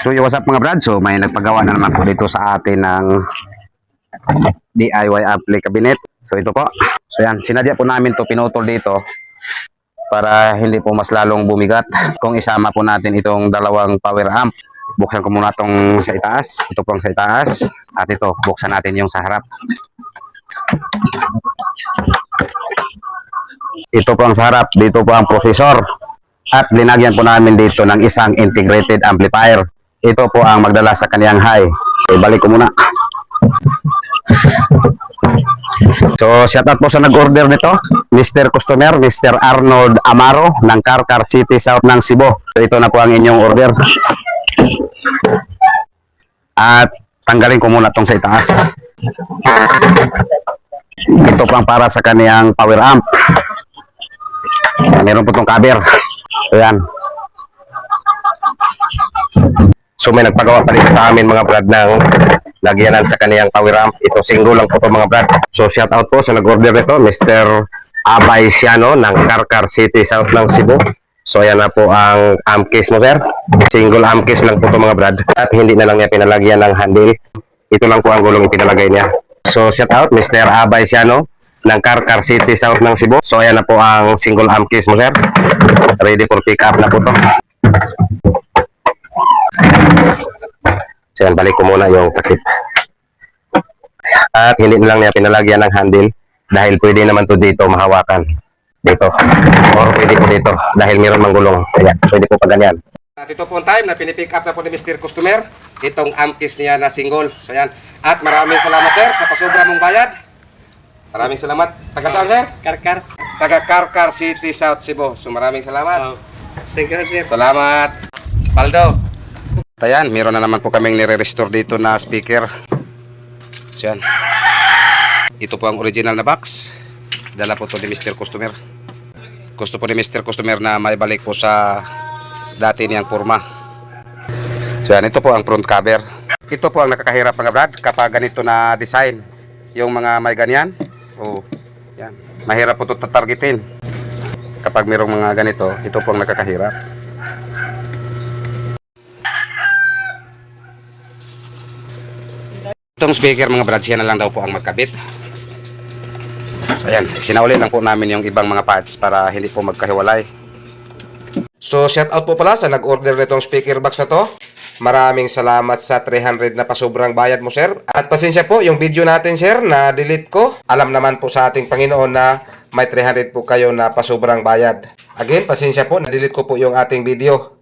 So what's up mga brad? So may nagpagawa na naman po dito sa atin ng DIY ampli cabinet. So ito po. So yan, sinadya po namin to pinutol dito para hindi po mas lalong bumigat. Kung isama po natin itong dalawang power amp. Buksan ko muna itong sa itaas. Ito pong sa itaas. At ito, buksan natin yung sa harap. Ito po ang sa harap. Dito po ang processor. At linagyan po namin dito ng isang integrated amplifier. Ito po ang magdala sa kaniyang high. So, ibalik ko muna. So, shout out po sa nag-order nito. Mr. Customer, Mr. Arnold Amaro ng Carcar City South ng Cebu. So, ito na po ang inyong order. At tanggalin ko muna itong sa itaas. Ito po ang para sa kaniyang power amp. Meron po itong cover. So, yan. So may nagpagawa pa rin sa amin mga brad ng lagyanan sa kaniyang power amp. Ito single lang po ito mga brad. So shout out po sa nag-order nito, Mr. Abay Siano ng Carcar City South ng Cebu. So ayan na po ang amp case mo sir. Single amp case lang po ito mga brad. At hindi na lang niya pinalagyan ng handle. Ito lang po ang gulong pinalagay niya. So shout out Mr. Abay Siano ng Carcar City South ng Cebu. So ayan na po ang single amp case mo sir. Ready for pick up na po ito. So yan, balik ko muna yung takip. At hindi na lang niya pinalagyan ng handle dahil pwede naman to dito mahawakan. Dito. Or pwede po dito dahil mayroon mang gulong. Ayan, pwede po pa ganyan. At ito po ang time na pinipick up na po ni Mr. Customer. Itong amp case niya na single. So yan. At maraming salamat sir sa pasobra mong bayad. Maraming salamat. Taga saan sir? Carcar. Taga Carcar City South Cebu. So maraming salamat. Thank you, sir. Salamat. Paldo. Ayan, meron na naman po kaming nire-restore dito na speaker. So yan. Ito po ang original na box. Dala po to ni Mr. Customer. Gusto po ni Mr. Customer na may balik po sa dati niyang forma. So yan, ito po ang front cover. Ito po ang nakakahirap mga brad kapag ganito na design. Yung mga may ganyan. Oh, yan. Mahirap po ito tatargetin. Kapag mayroong mga ganito, ito po ang nakakahirap. Itong speaker mga brad, siya na lang daw po ang magkabit. So ayan, sinauli lang po namin yung ibang mga parts para hindi po magkahiwalay. So shout out po pala sa nag-order nitong speaker box na to. Maraming salamat sa 300 na pasobrang bayad mo sir. At pasensya po yung video natin sir na delete ko. Alam naman po sa ating Panginoon na may 300 po kayo na pasobrang bayad. Again, pasensya po, na-delete ko po yung ating video.